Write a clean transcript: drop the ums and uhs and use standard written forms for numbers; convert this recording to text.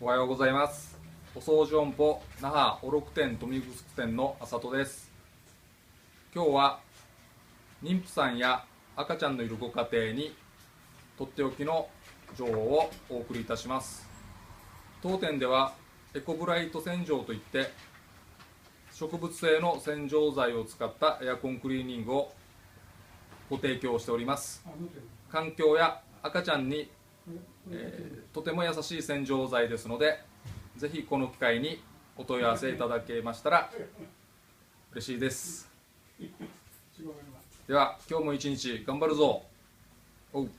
おはようございます。お掃除音歩那覇おろく店富城店のあさとです。今日は妊婦さんや赤ちゃんのいるご家庭にとっておきの情報をお送りいたします。当店ではエコブライト洗浄といって植物性の洗浄剤を使ったエアコンクリーニングをご提供しております。環境や赤ちゃんにとても優しい洗浄剤ですので、ぜひこの機会にお問い合わせいただけましたら嬉しいです。では今日も一日頑張るぞ。おう。